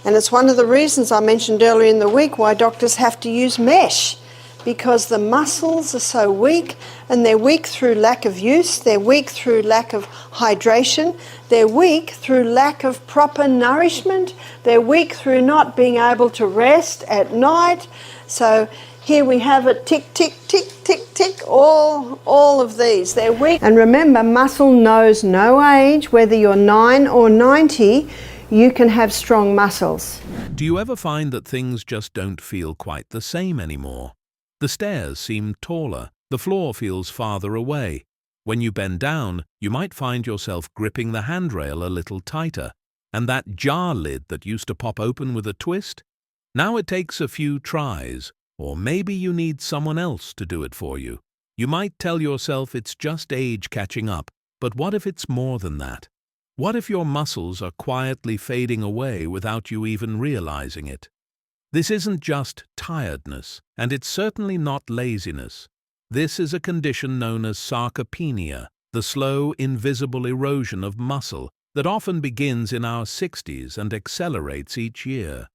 And it's one of the reasons I mentioned earlier in the week why doctors have to use mesh, because the muscles are so weak, and they're weak through lack of use, they're weak through lack of hydration, they're weak through lack of proper nourishment, they're weak through not being able to rest at night. So here we have it, tick, tick, tick, tick, tick, all of these, they're weak. And remember, muscle knows no age. Whether you're 9 or 90, you can have strong muscles. Do you ever find that things just don't feel quite the same anymore? The stairs seem taller, the floor feels farther away. When you bend down, you might find yourself gripping the handrail a little tighter, and that jar lid that used to pop open with a twist? Now it takes a few tries, or maybe you need someone else to do it for you. You might tell yourself it's just age catching up, but what if it's more than that? What if your muscles are quietly fading away without you even realizing it? This isn't just tiredness, and it's certainly not laziness. This is a condition known as sarcopenia, the slow, invisible erosion of muscle that often begins in our 60s and accelerates each year.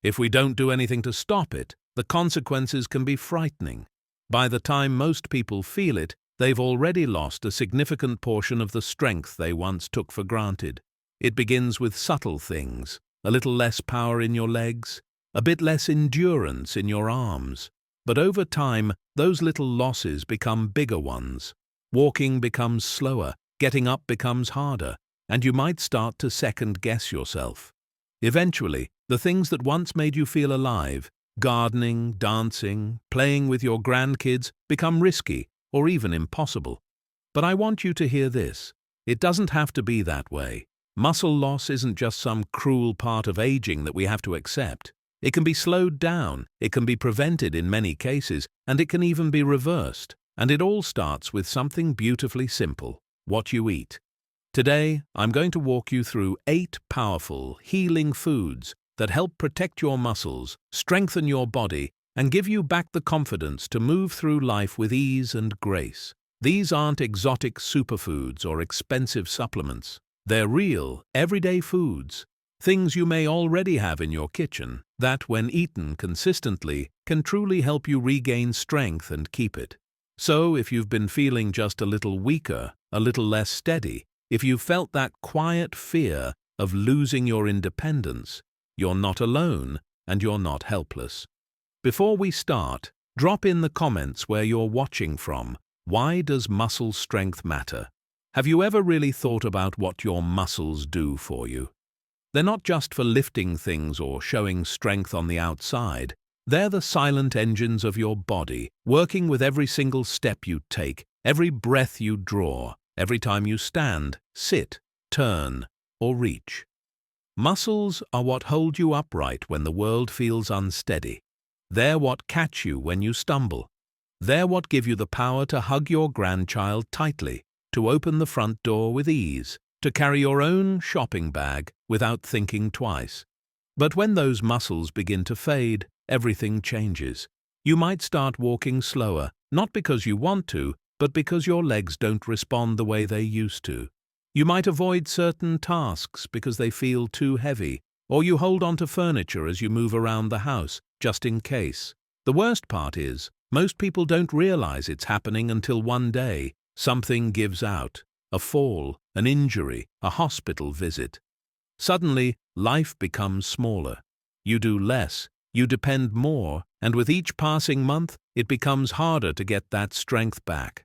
If we don't do anything to stop it, the consequences can be frightening. By the time most people feel it, they've already lost a significant portion of the strength they once took for granted. It begins with subtle things: a little less power in your legs, a bit less endurance in your arms. But over time, those little losses become bigger ones. Walking becomes slower, getting up becomes harder, and you might start to second-guess yourself. Eventually, the things that once made you feel alive, gardening, dancing, playing with your grandkids, become risky or even impossible. But I want you to hear this: it doesn't have to be that way. Muscle loss isn't just some cruel part of aging that we have to accept. It can be slowed down, it can be prevented in many cases, and it can even be reversed. And it all starts with something beautifully simple: what you eat. Today, I'm going to walk you through 8 powerful, healing foods that help protect your muscles, strengthen your body, and give you back the confidence to move through life with ease and grace. These aren't exotic superfoods or expensive supplements. They're real, everyday foods. Things you may already have in your kitchen that, when eaten consistently, can truly help you regain strength and keep it. So, if you've been feeling just a little weaker, a little less steady, if you've felt that quiet fear of losing your independence, you're not alone and you're not helpless. Before we start, drop in the comments where you're watching from. Why does muscle strength matter? Have you ever really thought about what your muscles do for you? They're not just for lifting things or showing strength on the outside. They're the silent engines of your body, working with every single step you take, every breath you draw, every time you stand, sit, turn, or reach. Muscles are what hold you upright when the world feels unsteady. They're what catch you when you stumble. They're what give you the power to hug your grandchild tightly, to open the front door with ease, to carry your own shopping bag without thinking twice. But when those muscles begin to fade, everything changes. You might start walking slower, not because you want to, but because your legs don't respond the way they used to. You might avoid certain tasks because they feel too heavy, or you hold onto furniture as you move around the house, just in case. The worst part is, most people don't realize it's happening until one day something gives out. A fall, an injury, a hospital visit. Suddenly, life becomes smaller. You do less, you depend more, and with each passing month, it becomes harder to get that strength back.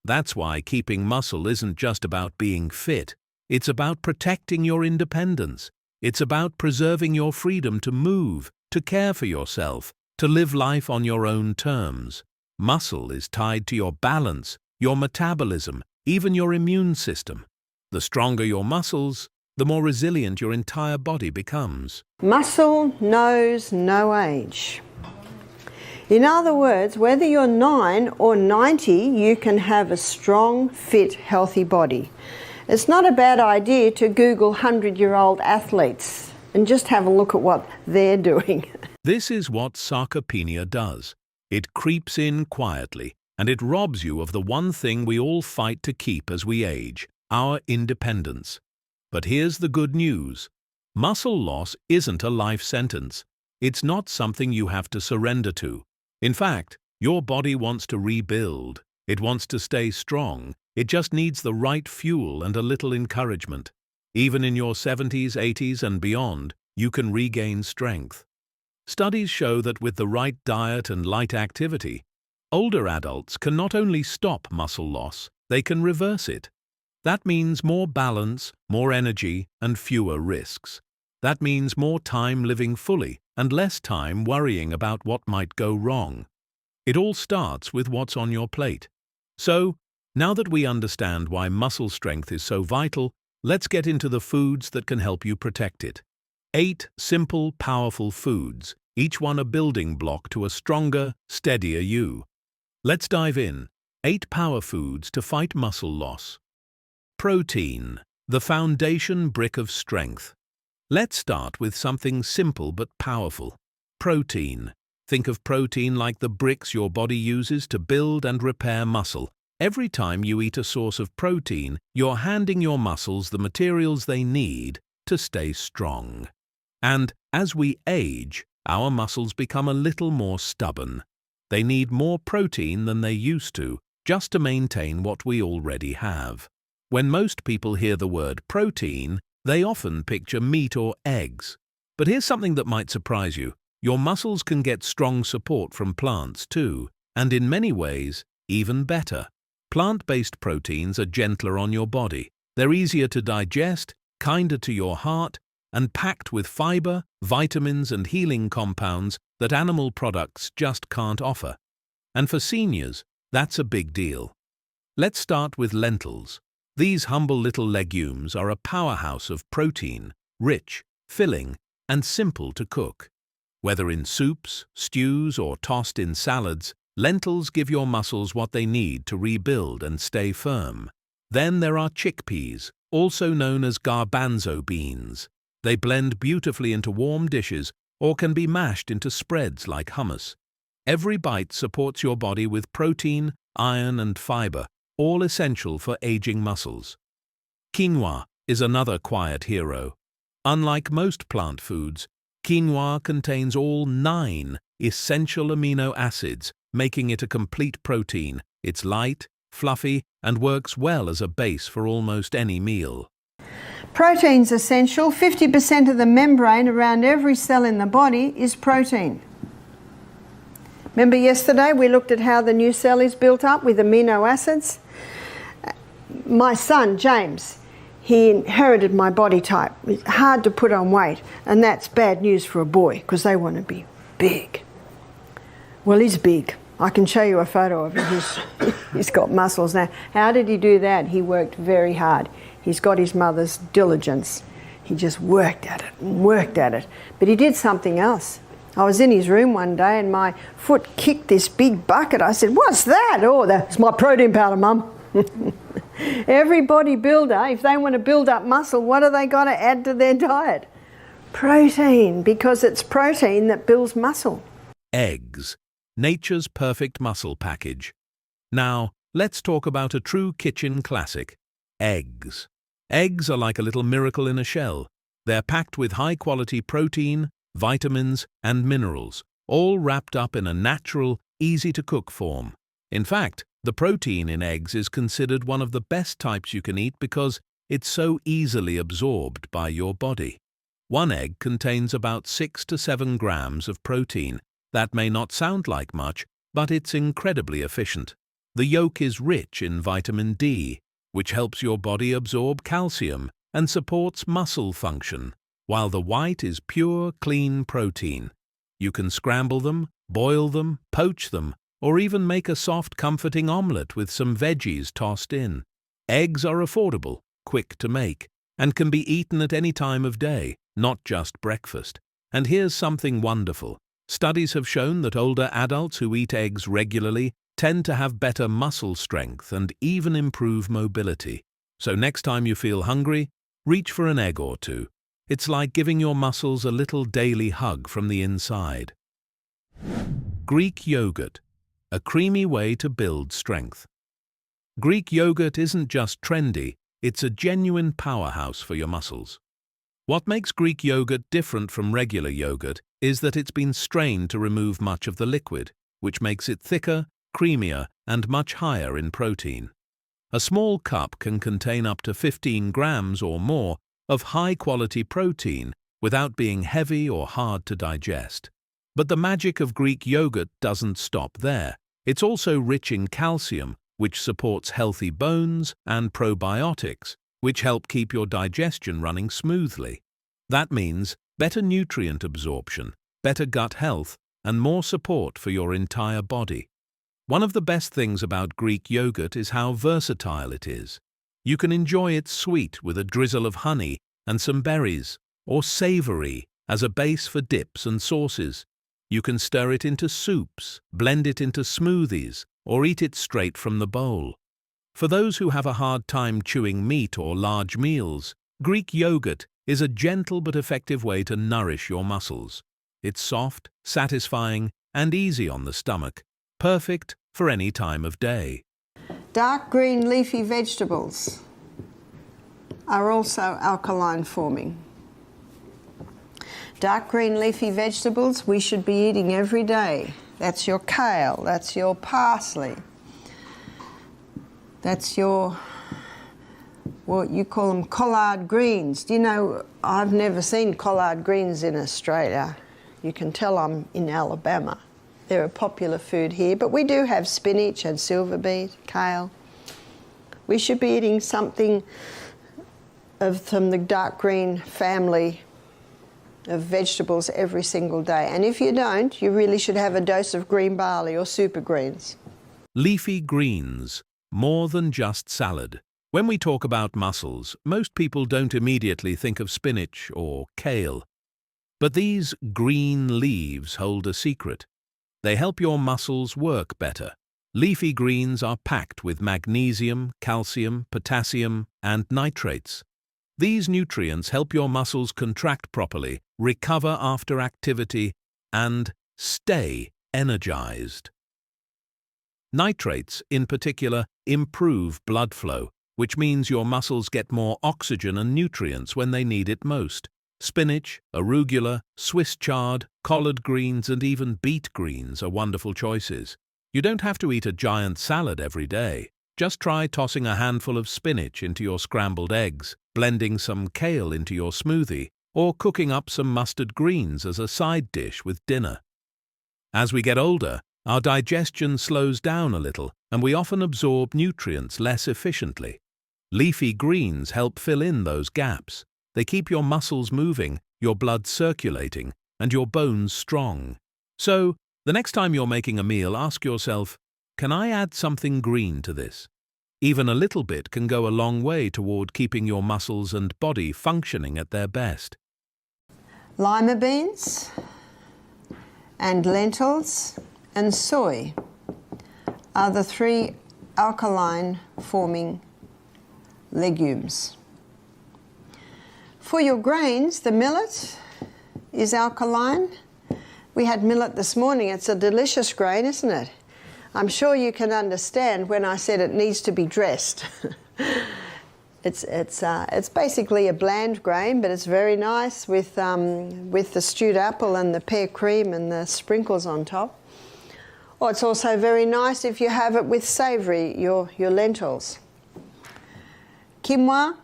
That's why keeping muscle isn't just about being fit. It's about protecting your independence. It's about preserving your freedom to move, to care for yourself, to live life on your own terms. Muscle is tied to your balance, your metabolism, even your immune system. The stronger your muscles, the more resilient your entire body becomes. Muscle knows no age. In other words, whether you're 9 or 90, you can have a strong, fit, healthy body. It's not a bad idea to Google 100-year-old athletes and just have a look at what they're doing. This is what sarcopenia does. It creeps in quietly, and it robs you of the one thing we all fight to keep as we age: our independence. But here's the good news. Muscle loss isn't a life sentence. It's not something you have to surrender to. In fact, your body wants to rebuild. It wants to stay strong. It just needs the right fuel and a little encouragement. Even in your 70s, 80s, and beyond, you can regain strength. Studies show that with the right diet and light activity, older adults can not only stop muscle loss, they can reverse it. That means more balance, more energy, and fewer risks. That means more time living fully and less time worrying about what might go wrong. It all starts with what's on your plate. So, now that we understand why muscle strength is so vital, let's get into the foods that can help you protect it. 8 simple, powerful foods, each one a building block to a stronger, steadier you. Let's dive in. 8 power foods to fight muscle loss. Protein, the foundation brick of strength. Let's start with something simple but powerful. Protein. Think of protein like the bricks your body uses to build and repair muscle. Every time you eat a source of protein, you're handing your muscles the materials they need to stay strong. And as we age, our muscles become a little more stubborn. They need more protein than they used to, just to maintain what we already have. When most people hear the word protein, they often picture meat or eggs. But here's something that might surprise you. Your muscles can get strong support from plants too, and in many ways, even better. Plant-based proteins are gentler on your body. They're easier to digest, kinder to your heart, and packed with fiber, vitamins, and healing compounds that animal products just can't offer. And for seniors, that's a big deal. Let's start with lentils. These humble little legumes are a powerhouse of protein, rich, filling, and simple to cook. Whether in soups, stews, or tossed in salads, lentils give your muscles what they need to rebuild and stay firm. Then there are chickpeas, also known as garbanzo beans. They blend beautifully into warm dishes or can be mashed into spreads like hummus. Every bite supports your body with protein, iron, and fiber, all essential for aging muscles. Quinoa is another quiet hero. Unlike most plant foods, quinoa contains all 9 essential amino acids, making it a complete protein. It's light, fluffy, and works well as a base for almost any meal. Protein's essential. 50% of the membrane around every cell in the body is protein. Remember yesterday we looked at how the new cell is built up with amino acids? My son, James, he inherited my body type. It's hard to put on weight, and that's bad news for a boy because they want to be big. Well, he's big. I can show you a photo of him. He's got muscles now. How did he do that? He worked very hard. He's got his mother's diligence. He just worked at it and worked at it. But he did something else. I was in his room one day and my foot kicked this big bucket. I said, "What's that?" "Oh, that's my protein powder, Mum." Every bodybuilder, if they want to build up muscle, what do they got to add to their diet? Protein, because it's protein that builds muscle. Eggs, nature's perfect muscle package. Now, let's talk about a true kitchen classic. Eggs. Eggs are like a little miracle in a shell. They're packed with high-quality protein, vitamins, and minerals, all wrapped up in a natural, easy-to-cook form. In fact, the protein in eggs is considered one of the best types you can eat because it's so easily absorbed by your body. One egg contains about 6 to 7 grams of protein. That may not sound like much, but it's incredibly efficient. The yolk is rich in vitamin D, which helps your body absorb calcium and supports muscle function, while the white is pure, clean protein. You can scramble them, boil them, poach them, or even make a soft, comforting omelette with some veggies tossed in. Eggs are affordable, quick to make, and can be eaten at any time of day, not just breakfast. And here's something wonderful. Studies have shown that older adults who eat eggs regularly tend to have better muscle strength and even improve mobility. So next time you feel hungry, reach for an egg or two. It's like giving your muscles a little daily hug from the inside. Greek yogurt, a creamy way to build strength. Greek yogurt isn't just trendy, it's a genuine powerhouse for your muscles. What makes Greek yogurt different from regular yogurt is that it's been strained to remove much of the liquid, which makes it thicker, creamier, and much higher in protein. A small cup can contain up to 15 grams or more of high-quality protein without being heavy or hard to digest. But the magic of Greek yogurt doesn't stop there. It's also rich in calcium, which supports healthy bones, and probiotics, which help keep your digestion running smoothly. That means better nutrient absorption, better gut health, and more support for your entire body. One of the best things about Greek yogurt is how versatile it is. You can enjoy it sweet with a drizzle of honey and some berries, or savory as a base for dips and sauces. You can stir it into soups, blend it into smoothies, or eat it straight from the bowl. For those who have a hard time chewing meat or large meals, Greek yogurt is a gentle but effective way to nourish your muscles. It's soft, satisfying, and easy on the stomach, perfect for any time of day. Dark green leafy vegetables are also alkaline forming. Dark green leafy vegetables we should be eating every day. That's your kale, that's your parsley, that's your, what you call them, collard greens. Do you know, I've never seen collard greens in Australia. You can tell I'm in Alabama. They're a popular food here, but we do have spinach and silver beet, kale. We should be eating something from the dark green family of vegetables every single day. And if you don't, you really should have a dose of green barley or super greens. Leafy greens, more than just salad. When we talk about muscles, most people don't immediately think of spinach or kale. But these green leaves hold a secret. They help your muscles work better. Leafy greens are packed with magnesium, calcium, potassium, and nitrates. These nutrients help your muscles contract properly, recover after activity, and stay energized. Nitrates, in particular, improve blood flow, which means your muscles get more oxygen and nutrients when they need it most. Spinach, arugula, Swiss chard, collard greens, and even beet greens are wonderful choices. You don't have to eat a giant salad every day. Just try tossing a handful of spinach into your scrambled eggs, blending some kale into your smoothie, or cooking up some mustard greens as a side dish with dinner. As we get older, our digestion slows down a little, and we often absorb nutrients less efficiently. Leafy greens help fill in those gaps. They keep your muscles moving, your blood circulating, and your bones strong. So, the next time you're making a meal, ask yourself, can I add something green to this? Even a little bit can go a long way toward keeping your muscles and body functioning at their best. Lima beans and lentils and soy are the three alkaline forming legumes. For your grains, the millet is alkaline. We had millet this morning. It's a delicious grain, isn't it? I'm sure you can understand when I said it needs to be dressed. It's basically a bland grain, but it's very nice with the stewed apple and the pear cream and the sprinkles on top. Or it's also very nice if you have it with savoury, your lentils. Quinoa.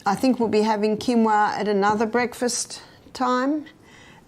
I think we'll be having quinoa at another breakfast time.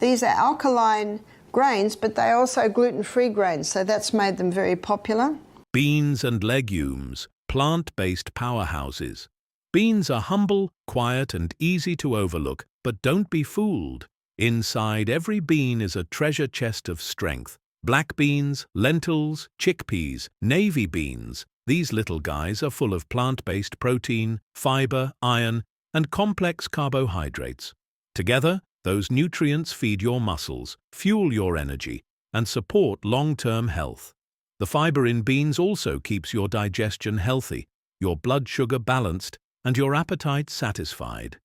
These are alkaline grains, but they're also gluten-free grains, so that's made them very popular. Beans and legumes, plant-based powerhouses. Beans are humble, quiet, and easy to overlook, but don't be fooled. Inside every bean is a treasure chest of strength. Black beans, lentils, chickpeas, navy beans. These little guys are full of plant-based protein, fiber, iron, and complex carbohydrates. Together, those nutrients feed your muscles, fuel your energy, and support long-term health. The fiber in beans also keeps your digestion healthy, your blood sugar balanced, and your appetite satisfied.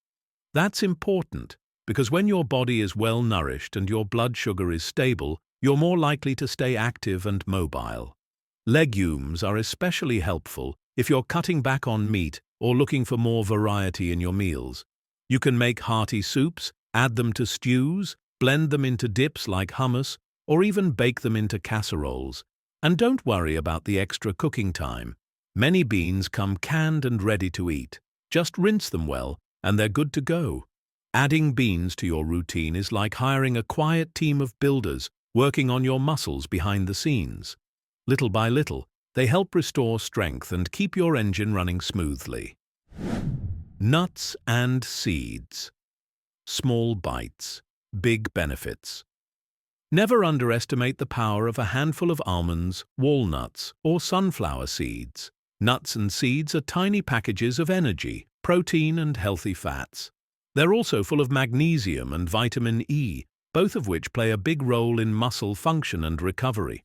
That's important because when your body is well nourished and your blood sugar is stable, you're more likely to stay active and mobile. Legumes are especially helpful if you're cutting back on meat or looking for more variety in your meals. You can make hearty soups, add them to stews, blend them into dips like hummus, or even bake them into casseroles. And don't worry about the extra cooking time. Many beans come canned and ready to eat. Just rinse them well, and they're good to go. Adding beans to your routine is like hiring a quiet team of builders working on your muscles behind the scenes. Little by little, they help restore strength and keep your engine running smoothly. Nuts and seeds. Small bites, big benefits. Never underestimate the power of a handful of almonds, walnuts, or sunflower seeds. Nuts and seeds are tiny packages of energy, protein, and healthy fats. They're also full of magnesium and vitamin E, both of which play a big role in muscle function and recovery.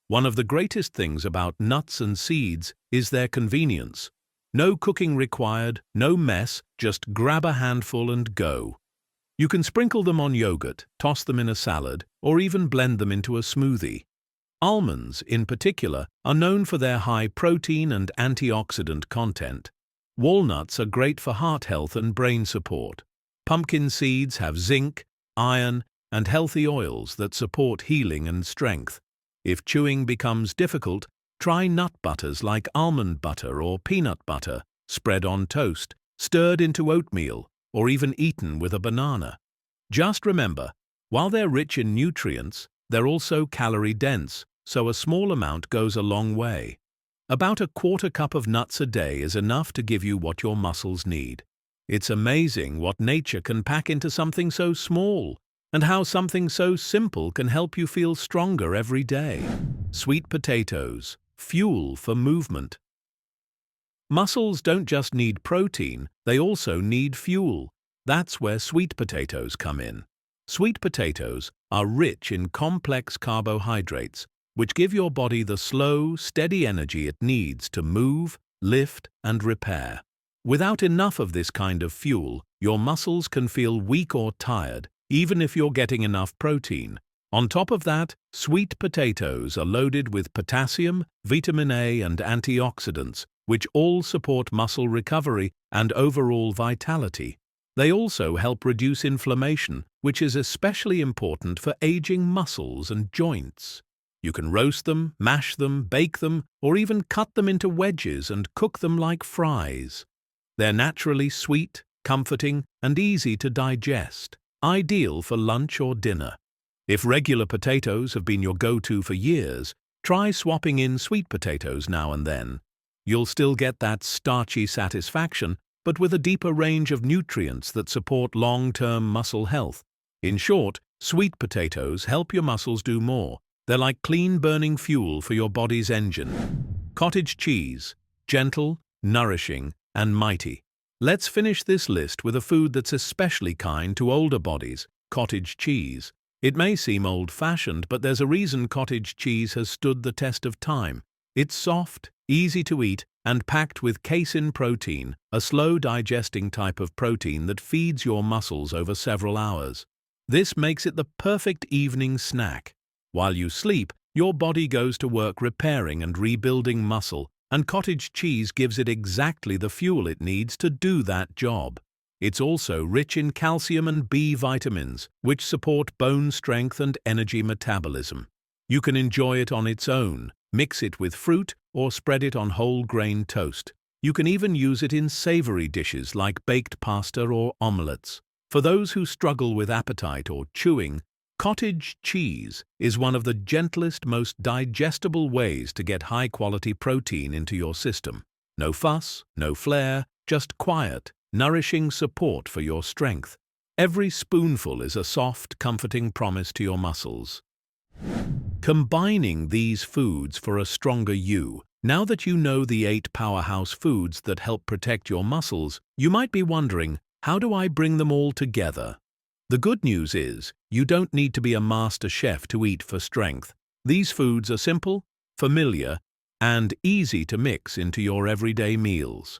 One of the greatest things about nuts and seeds is their convenience. No cooking required, no mess, just grab a handful and go. You can sprinkle them on yogurt, toss them in a salad, or even blend them into a smoothie. Almonds, in particular, are known for their high protein and antioxidant content. Walnuts are great for heart health and brain support. Pumpkin seeds have zinc, iron, and healthy oils that support healing and strength. If chewing becomes difficult, try nut butters like almond butter or peanut butter, spread on toast, stirred into oatmeal, or even eaten with a banana. Just remember, while they're rich in nutrients, they're also calorie-dense, so a small amount goes a long way. About a quarter cup of nuts a day is enough to give you what your muscles need. It's amazing what nature can pack into something so small, and how something so simple can help you feel stronger every day. Sweet potatoes, fuel for movement. Muscles don't just need protein, they also need fuel. That's where sweet potatoes come in. Sweet potatoes are rich in complex carbohydrates, which give your body the slow, steady energy it needs to move, lift, and repair. Without enough of this kind of fuel, your muscles can feel weak or tired, even if you're getting enough protein. On top of that, sweet potatoes are loaded with potassium, vitamin A, and antioxidants, which all support muscle recovery and overall vitality. They also help reduce inflammation, which is especially important for aging muscles and joints. You can roast them, mash them, bake them, or even cut them into wedges and cook them like fries. They're naturally sweet, comforting, and easy to digest, ideal for lunch or dinner. If regular potatoes have been your go-to for years, try swapping in sweet potatoes now and then. You'll still get that starchy satisfaction, but with a deeper range of nutrients that support long-term muscle health. In short, sweet potatoes help your muscles do more. They're like clean-burning fuel for your body's engine. Cottage cheese, gentle, nourishing, and mighty. Let's finish this list with a food that's especially kind to older bodies, cottage cheese. It may seem old-fashioned, but there's a reason cottage cheese has stood the test of time. It's soft, easy to eat, and packed with casein protein, a slow-digesting type of protein that feeds your muscles over several hours. This makes it the perfect evening snack. While you sleep, your body goes to work repairing and rebuilding muscle, and cottage cheese gives it exactly the fuel it needs to do that job. It's also rich in calcium and B vitamins, which support bone strength and energy metabolism. You can enjoy it on its own, mix it with fruit, or spread it on whole grain toast. You can even use it in savory dishes like baked pasta or omelettes. For those who struggle with appetite or chewing, cottage cheese is one of the gentlest, most digestible ways to get high-quality protein into your system. No fuss, no flair, just quiet, nourishing support for your strength. Every spoonful is a soft, comforting promise to your muscles. Combining these foods for a stronger you. Now that you know the 8 powerhouse foods that help protect your muscles, you might be wondering, how do I bring them all together? The good news is, you don't need to be a master chef to eat for strength. These foods are simple, familiar, and easy to mix into your everyday meals.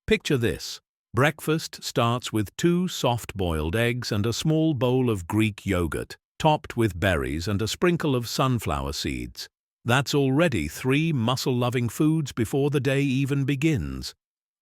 Picture this. Breakfast starts with 2 soft-boiled eggs and a small bowl of Greek yogurt, topped with berries and a sprinkle of sunflower seeds. That's already 3 muscle-loving foods before the day even begins.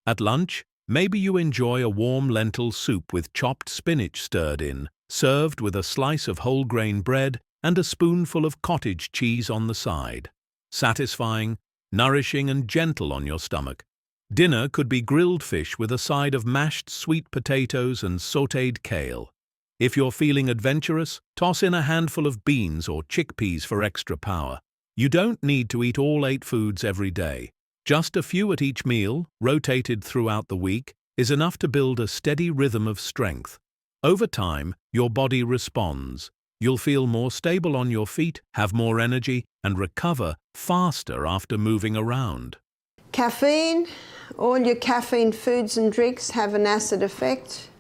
At lunch, Maybe you enjoy a warm lentil soup with chopped spinach stirred in, served with a slice of whole grain bread and a spoonful of cottage cheese on the side. Satisfying, nourishing and gentle on your stomach. Dinner could be grilled fish with a side of mashed sweet potatoes and sautéed kale. If you're feeling adventurous, toss in a handful of beans or chickpeas for extra power. You don't need to eat all 8 foods every day. Just a few at each meal, rotated throughout the week, is enough to build a steady rhythm of strength. Over time, your body responds. You'll feel more stable on your feet, have more energy, and recover faster after moving around. Caffeine. All your caffeine foods and drinks have an acid effect.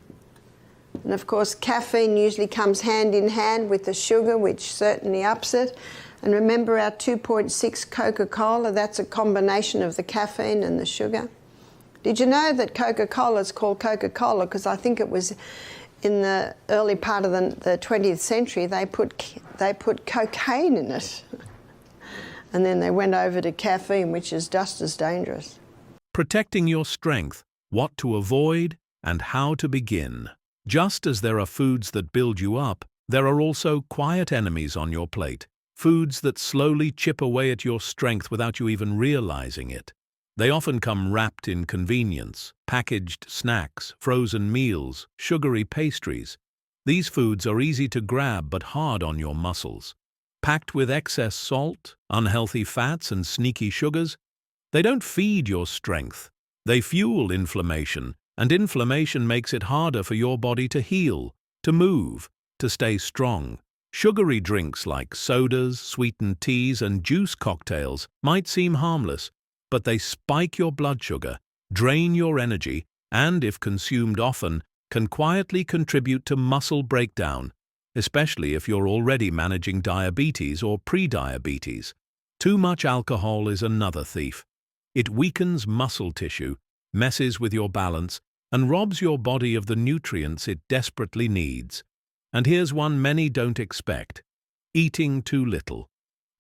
And of course, caffeine usually comes hand in hand with the sugar, which certainly ups it. And remember our 2.6 Coca-Cola, that's a combination of the caffeine and the sugar. Did you know that Coca-Cola is called Coca-Cola because I think it was in the early part of the 20th century they put cocaine in it. And then they went over to caffeine, which is just as dangerous. Protecting your strength, what to avoid, and how to begin. Just as there are foods that build you up, there are also quiet enemies on your plate. Foods that slowly chip away at your strength without you even realizing it. They often come wrapped in convenience, packaged snacks, frozen meals, sugary pastries. These foods are easy to grab but hard on your muscles. Packed with excess salt, unhealthy fats and sneaky sugars, they don't feed your strength. They fuel inflammation, and inflammation makes it harder for your body to heal, to move, to stay strong. Sugary drinks like sodas, sweetened teas, and juice cocktails might seem harmless, but they spike your blood sugar, drain your energy, and, if consumed often, can quietly contribute to muscle breakdown, especially if you're already managing diabetes or pre-diabetes. Too much alcohol is another thief. It weakens muscle tissue, messes with your balance, and robs your body of the nutrients it desperately needs. And here's one many don't expect: eating too little.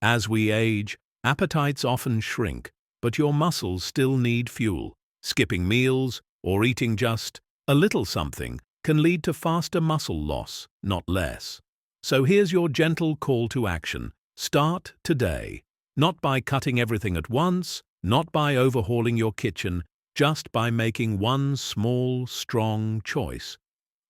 As we age, appetites often shrink, but your muscles still need fuel. Skipping meals or eating just a little something can lead to faster muscle loss, not less. So here's your gentle call to action. Start today. Not by cutting everything at once, not by overhauling your kitchen, just by making one small, strong choice.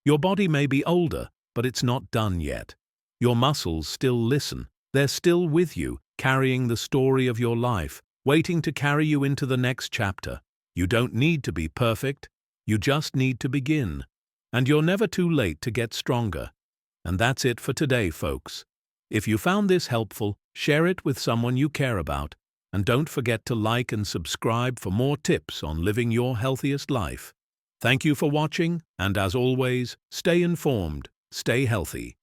Your body may be older, but it's not done yet. Your muscles still listen. They're still with you, carrying the story of your life, waiting to carry you into the next chapter. You don't need to be perfect. You just need to begin. And you're never too late to get stronger. And that's it for today, folks. If you found this helpful, share it with someone you care about. And don't forget to like and subscribe for more tips on living your healthiest life. Thank you for watching, and as always, stay informed. Stay healthy.